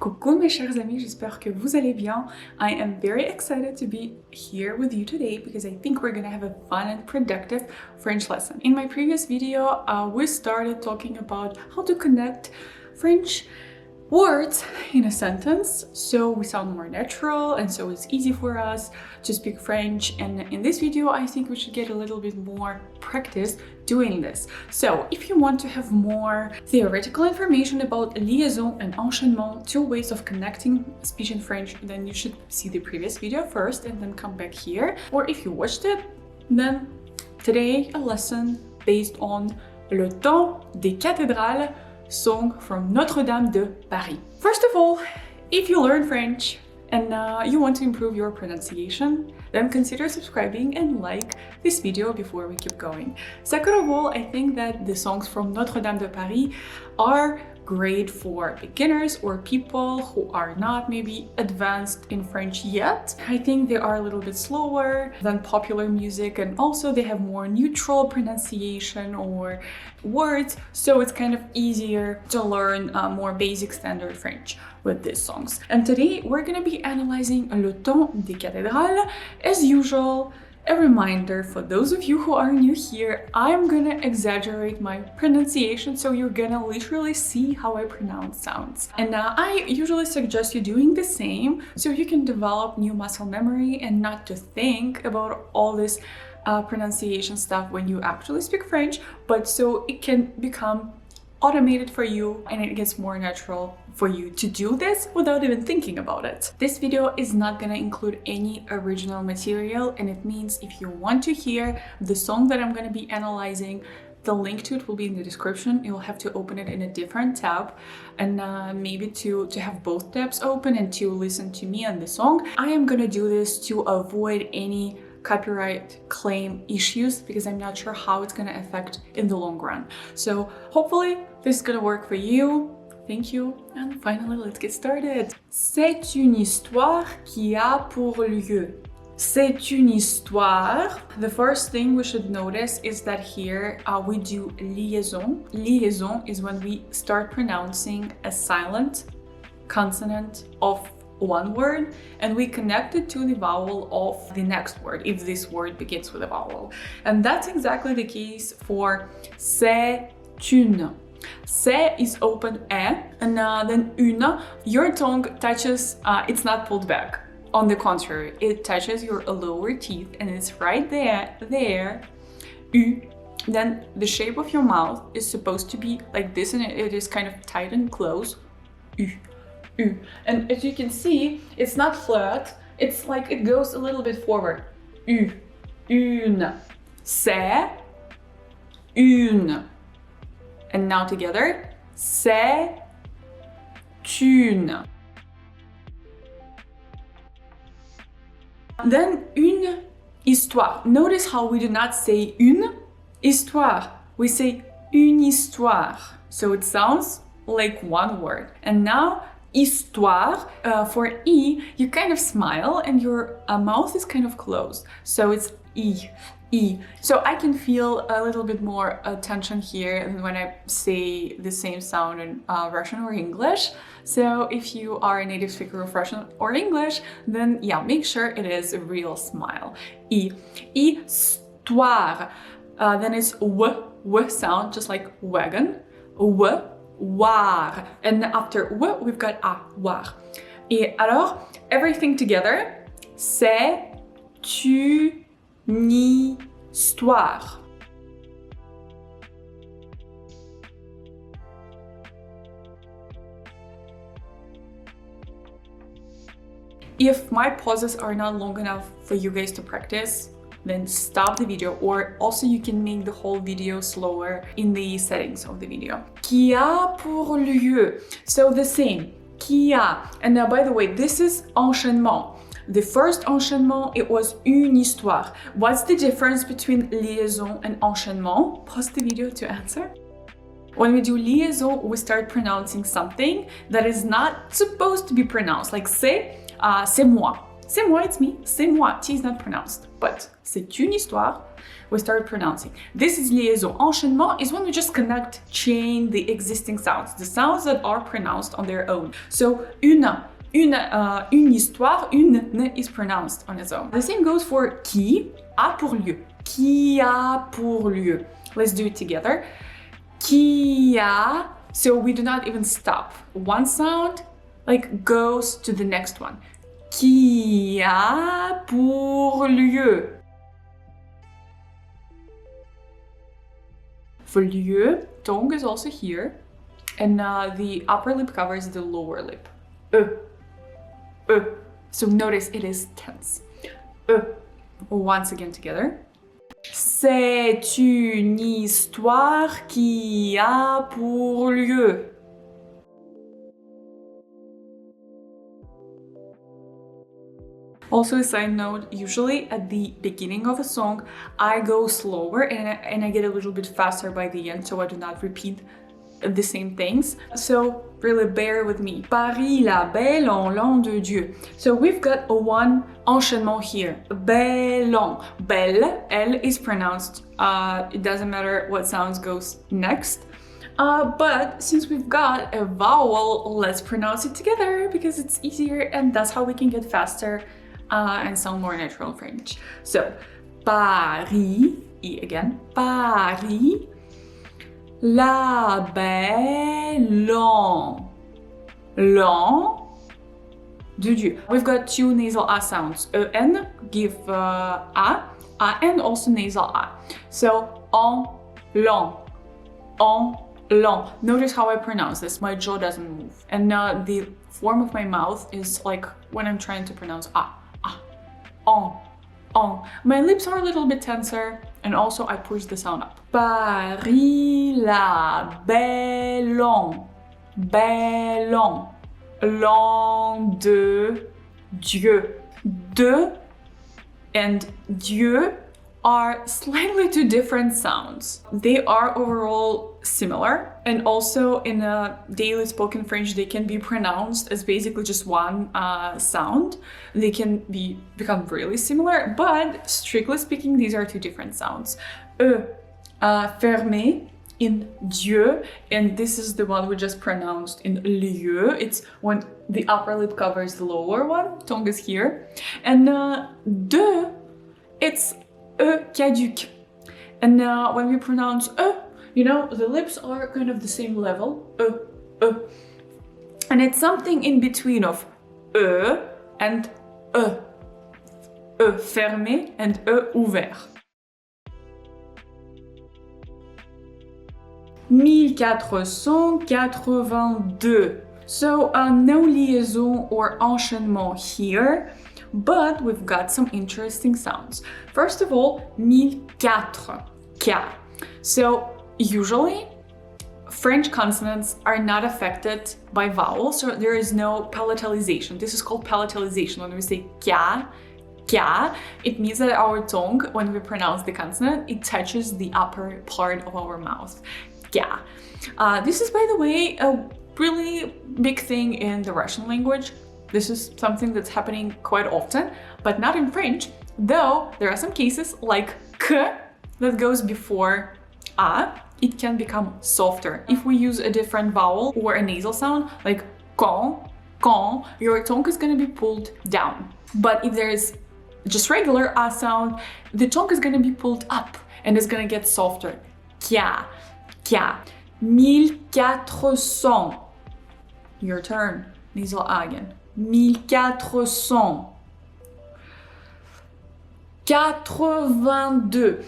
Coucou mes chers amis, j'espère que vous allez bien. I am very excited to be here with you today because I think we're gonna have a fun and productive French lesson. In my previous video, we started talking about how to connect French words in a sentence so we sound more natural and so it's easy for us to speak French. And in this video I think we should get a little bit more practice doing this. So if you want to have more theoretical information about liaisons and enchaînements, two ways of connecting speech in French, then you should see the previous video first and then come back here. Or if you watched it, then today a lesson based on Le Temps des Cathédrales song from Notre de Paris. First of all, if you learn French and you want to improve your pronunciation, then consider subscribing and like this video before we keep going. Second of all, I think that the songs from Notre de Paris are great for beginners or people who are not maybe advanced in French yet. I think they are a little bit slower than popular music and also they have more neutral pronunciation or words, so it's kind of easier to learn more basic standard French with these songs. And today we're gonna be analyzing Le Temps des Cathédrales. As usual, a reminder for those of you who are new here, I'm gonna exaggerate my pronunciation so you're gonna literally see how I pronounce sounds. And I usually suggest you doing the same so you can develop new muscle memory and not to think about all this pronunciation stuff when you actually speak French, but so it can become automated for you and it gets more natural for you to do this without even thinking about it. This video is not gonna include any original material, and it means if you want to hear the song that I'm gonna be analyzing, the link to it will be in the description. You'll have to open it in a different tab and maybe to have both tabs open and to listen to me and the song. I am gonna do this to avoid any copyright claim issues because I'm not sure how it's gonna affect in the long run. So hopefully this is gonna work for you. Thank you. And finally, let's get started. C'est une histoire qui a pour lieu. C'est une histoire. The first thing we should notice is that here we do liaison. Liaison is when we start pronouncing a silent consonant of one word and we connect it to the vowel of the next word if this word begins with a vowel. And that's exactly the case for c'est une. C'est is open e, and then une, your tongue touches, it's not pulled back. On the contrary, it touches your lower teeth and it's right there. U. Then the shape of your mouth is supposed to be like this and it is kind of tight and close. U. U. And as you can see, it's not flat, it's like it goes a little bit forward. U. Une. C'est une. And now together, c'est une. Then une histoire. Notice how we do not say une histoire. We say une histoire. So it sounds like one word. And now histoire, for E, you kind of smile and your mouth is kind of closed. So it's E. E. So I can feel a little bit more tension here when I say the same sound in Russian or English. So if you are a native speaker of Russian or English, then yeah, make sure it is a real smile. E. Histoire. Then it's w sound, just like wagon. War. And after w, we've got a, war. Et alors, everything together, c'est une histoire. If my pauses are not long enough for you guys to practice, then stop the video, or also you can make the whole video slower in the settings of the video. Qui a pour lieu. So the same, qui a. And now, by the way, this is enchaînement. The first enchaînement, it was une histoire. What's the difference between liaison and enchaînement? Pause the video to answer. When we do liaison, we start pronouncing something that is not supposed to be pronounced, like c'est moi. C'est moi, it's me. C'est moi. T is not pronounced. But c'est une histoire. We start pronouncing. This is liaison. Enchaînement is when we just connect, chain the existing sounds, the sounds that are pronounced on their own. So une histoire, une is pronounced on its own. The same goes for qui a pour lieu. Qui a pour lieu. Let's do it together. Qui a. So we do not even stop. One sound like goes to the next one. Qui a pour lieu. For lieu, tongue is also here, and the upper lip covers the lower lip. So notice it is tense. Once again together. C'est une histoire qui a pour lieu. Also, a side note, usually at the beginning of a song, I go slower and I get a little bit faster by the end, so I do not repeat the same things. So really bear with me. Paris la belle en l'an de Dieu. So we've got a one enchaînement here. Belle. Belle, L is pronounced. It doesn't matter what sounds goes next. But since we've got a vowel, let's pronounce it together because it's easier and that's how we can get faster and sound more natural in French. So, Paris, E again, Paris, la belle l'an de Dieu. We've got two nasal A sounds. En give A, and also nasal A. So, l'an. Notice how I pronounce this. My jaw doesn't move. And the form of my mouth is like when I'm trying to pronounce on. My lips are a little bit tenser, and also I push the sound up. Paris la belle l'an de Dieu. De and Dieu are slightly two different sounds. They are overall similar, and also in a daily spoken French they can be pronounced as basically just one sound. They can become really similar, but strictly speaking these are two different sounds. Fermé in Dieu, and this is the one we just pronounced in lieu. It's when the upper lip covers the lower one, tongue is here. And de, it's caduc. And when we pronounce you know, the lips are kind of the same level. And it's something in between of and fermé and ouvert. 1482. So no liaison or enchaînement here, but we've got some interesting sounds. First of all, 1400, K. So usually French consonants are not affected by vowels, so there is no palatalization. This is called palatalization. When we say K, it means that our tongue, when we pronounce the consonant, it touches the upper part of our mouth. K. This is, by the way, a really big thing in the Russian language. This is something that's happening quite often, but not in French, though there are some cases like K that goes before A. It can become softer. If we use a different vowel or a nasal sound, like quand, your tongue is going to be pulled down. But if there is just regular A sound, the tongue is going to be pulled up and it's going to get softer. Kya. 1400. Your turn. Nasal A again. 1400. 82.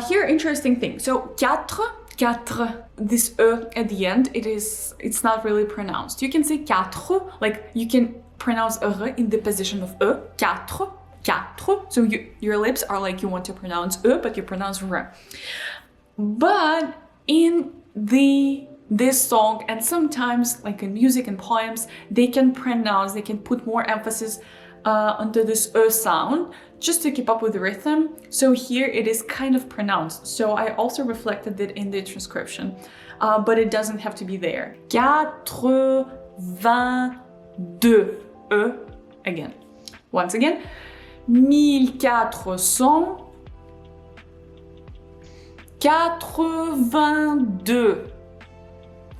Here, interesting thing. So, quatre, this at the end, it's not really pronounced. You can say quatre, like you can pronounce in the position of quatre. So your lips are like you want to pronounce but you pronounce r. But in this song, and sometimes like in music and poems, they can put more emphasis onto this sound just to keep up with the rhythm. So here it is kind of pronounced. So I also reflected it in the transcription, but it doesn't have to be there. 82. Again. Once again, 1482.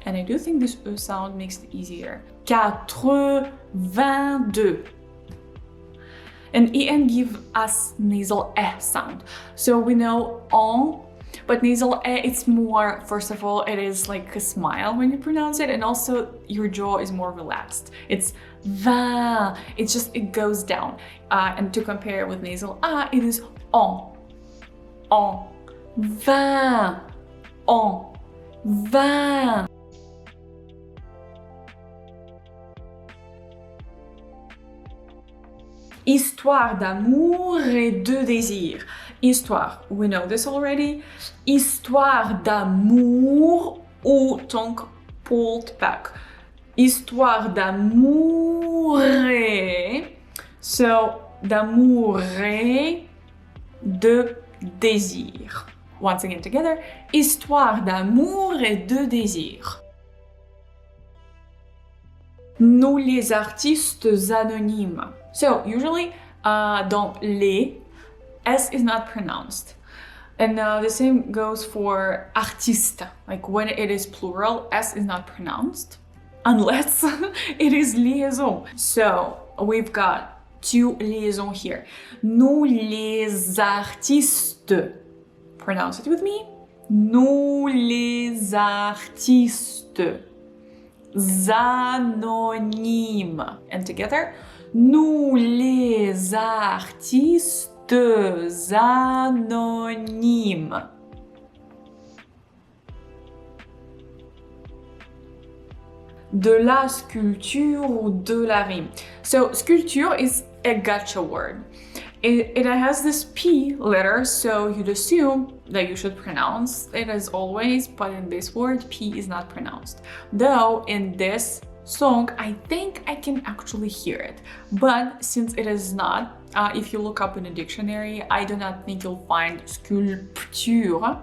And I do think this E sound makes it easier. 82. And EN give us nasal E sound. So we know on, but nasal E, it's more, first of all, it is like a smile when you pronounce it, and also your jaw is more relaxed. It's va, it's just, it goes down. And to compare with nasal A, it is on, va, on, va. Histoire d'amour et de désir. Histoire, we know this already. Histoire d'amour ou tongue pulled back. Histoire d'amour et, so d'amour et de désir. Once again together. Histoire d'amour et de désir. Nous les artistes anonymes. So usually, dans les, S is not pronounced. And the same goes for artiste. Like when it is plural, S is not pronounced unless it is liaison. So we've got two liaisons here. Nous les artistes. Pronounce it with me. Nous les artistes anonymes. And together, nous les artistes anonymes. De la sculpture ou de la rime. So sculpture is a gotcha word. It has this P letter, so you'd assume that you should pronounce it as always, but in this word, P is not pronounced. Though in this song, I think I can actually hear it. But since it is not, if you look up in a dictionary, I do not think you'll find sculpture.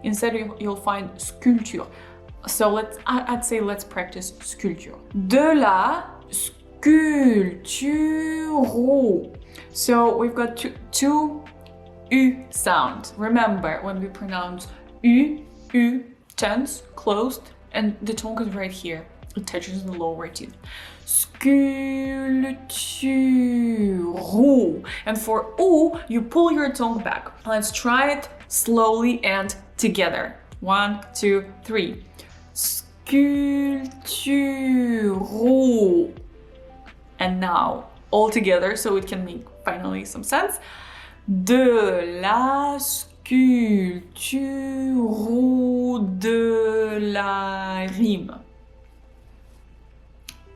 Instead, you'll find sculpture. So I'd say let's practice sculpture. De la sculpture. So we've got two U sounds. Remember, when we pronounce U, tense, closed, and the tongue is right here. It touches the lower teeth. Sculpture. And for U, you pull your tongue back. Let's try it slowly and together. 1, 2, 3. Sculpture. And now all together, so it can make finally some sense. De la sculpture ou de la rime.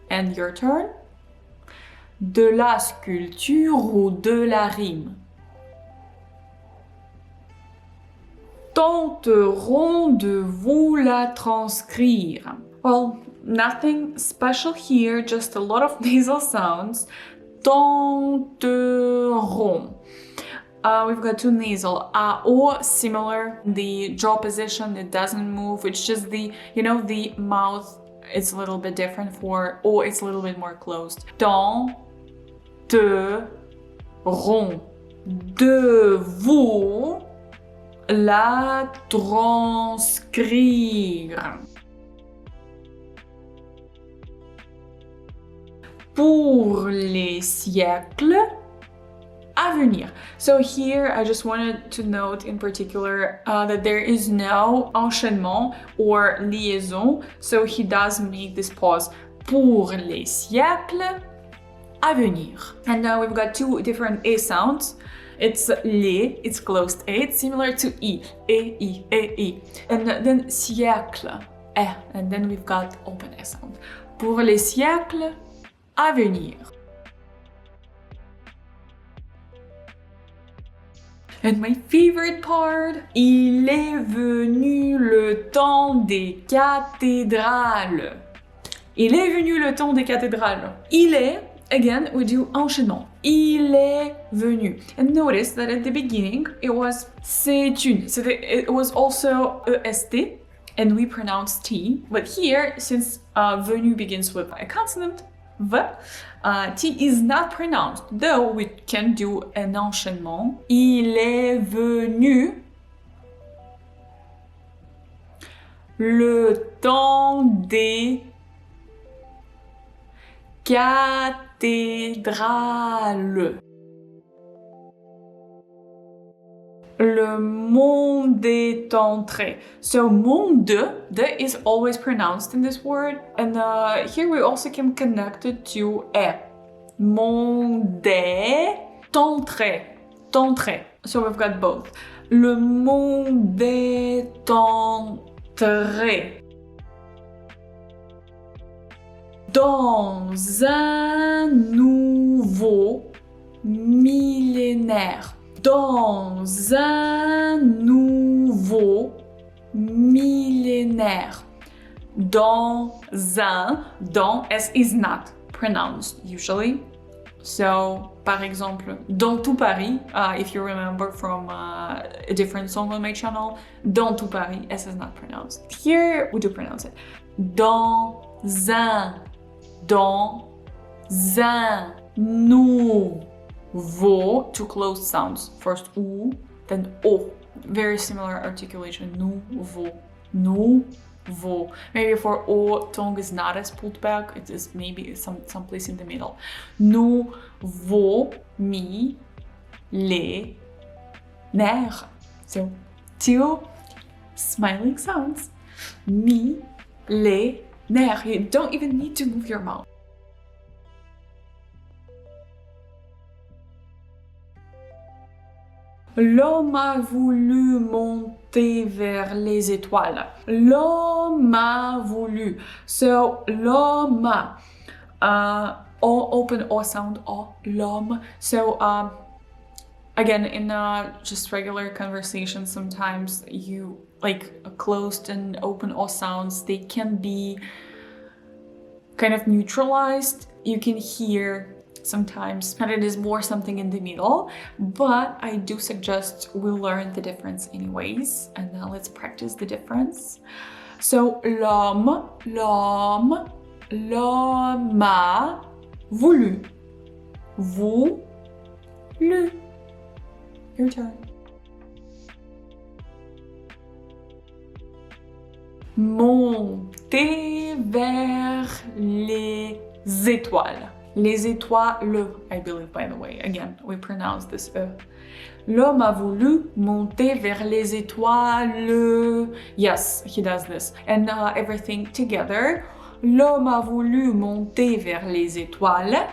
And your turn. De la sculpture ou de la rime. Tenterons de vous la transcrire. Well, nothing special here, just a lot of nasal sounds. Tenterons. We've got two nasal. O similar. The jaw position, it doesn't move. It's just the mouth. It's a little bit different. For O, it's a little bit more closed. Tenterons. De vous la transcrire. Pour les siècles à venir. So here I just wanted to note in particular that there is no enchaînement or liaison, so he does make this pause. Pour les siècles à venir. And now we've got two different A sounds. It's les, it's closed A, it's similar to I, E, E. And then siècle, E, and then we've got open A sound. Pour les siècles à venir. And my favorite part, il est venu le temps des cathédrales. Il est venu le temps des cathédrales. Il est, again, we do enchaînement. Il est venu. And notice that at the beginning, it was c'est une. So it was also EST, and we pronounce T. But here, since venu begins with a consonant, V, T is not pronounced, though we can do an enchaînement. Il est venu le temps des cathédrales. Le monde est entré. So monde, the is always pronounced in this word, and here we also can connect it to e. Monde est entré. Entré. So we've got both. Le monde est entré dans un nouveau millénaire. Dans un nouveau millénaire. Dans un, dans, S is not pronounced usually. So, par exemple, dans tout Paris, if you remember from a different song on my channel, dans tout Paris, S is not pronounced. Here, we do pronounce it. Dans un nouveau. Two closed sounds. First ou, then o. Very similar articulation. Nouveau. Nouveau. Maybe for o, tongue is not as pulled back. It is maybe someplace in the middle. Nouveau millénaire. So, two smiling sounds. Millénaire. You don't even need to move your mouth. L'homme a voulu monter vers les étoiles. L'homme a voulu. So, l'homme, open O sound, O, l'homme. So, again, in just regular conversation, sometimes you, like closed and open O sounds, they can be kind of neutralized. You can hear sometimes that it is more something in the middle, but I do suggest we learn the difference anyways, and now let's practice the difference. So l'homme a voulu. Voulu. Your turn. Monter vers les étoiles. Les étoiles, I believe, by the way. Again, we pronounce this E. L'homme a voulu monter vers les étoiles. Yes, he does this. And everything together. L'homme a voulu monter vers les étoiles.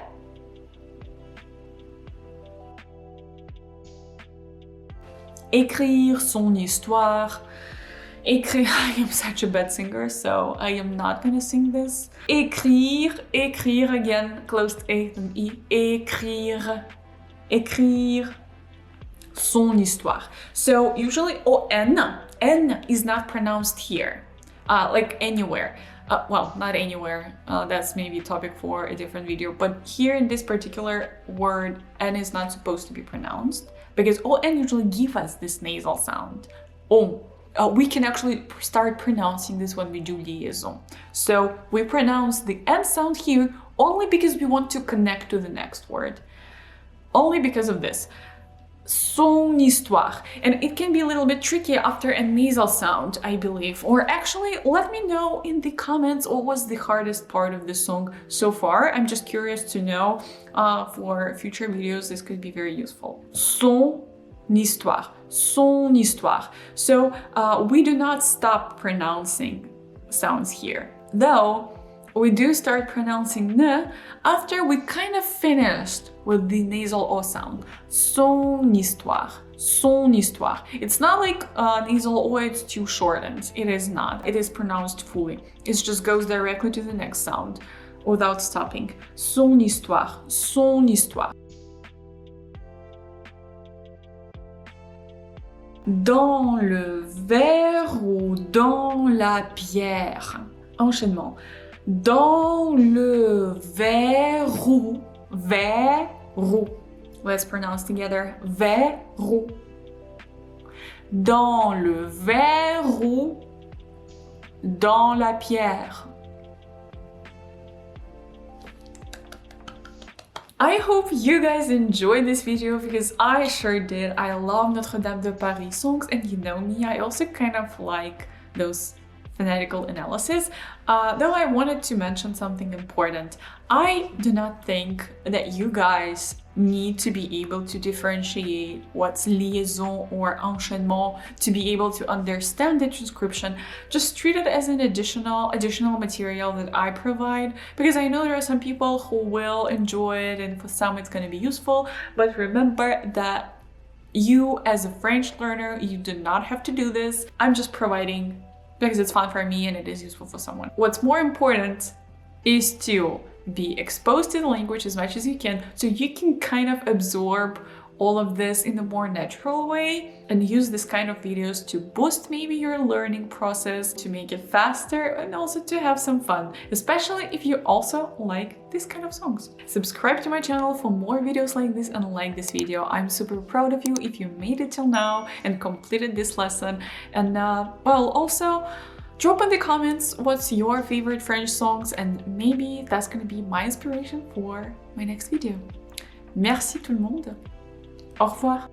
Écrire son histoire. Écrire, I am such a bad singer, so I am not gonna sing this. Écrire again, closed A and E. Écrire son histoire. So usually N is not pronounced here, like anywhere. Well, not anywhere, that's maybe a topic for a different video, but here in this particular word, N is not supposed to be pronounced, because ON usually give us this nasal sound. On. We can actually start pronouncing this when we do liaison. So we pronounce the N sound here only because we want to connect to the next word. Only because of this. Son histoire. And it can be a little bit tricky after a nasal sound, I believe. Or actually, let me know in the comments what was the hardest part of the song so far. I'm just curious to know. For future videos, this could be very useful. Son histoire. Son histoire. So we do not stop pronouncing sounds here. Though we do start pronouncing N after we kind of finished with the nasal O sound. Son histoire. Son histoire. It's not like nasal O, it's too shortened. It is not. It is pronounced fully. It just goes directly to the next sound without stopping. Son histoire. Son histoire. Dans le verre ou dans la pierre. Enchaînement. Dans le verrou. Verrou. Let's pronounce together. Verrou. Dans le verrou. Dans la pierre. I hope you guys enjoyed this video because I sure did. I love Notre de Paris songs, and you know me, I also kind of like those phonetical analysis, though I wanted to mention something important. I do not think that you guys need to be able to differentiate what's liaison or enchaînement to be able to understand the transcription. Just treat it as an additional material that I provide, because I know there are some people who will enjoy it and for some it's going to be useful, but remember that you as a French learner, you do not have to do this. I'm just providing because it's fun for me and it is useful for someone. What's more important is to be exposed to the language as much as you can so you can kind of absorb all of this in a more natural way and use this kind of videos to boost maybe your learning process, to make it faster, and also to have some fun, especially if you also like this kind of songs. Subscribe to my channel for more videos like this and like this video. I'm super proud of you if you made it till now and completed this lesson. And well, also drop in the comments what's your favorite French songs, and maybe that's gonna be my inspiration for my next video. Merci tout le monde. Au revoir.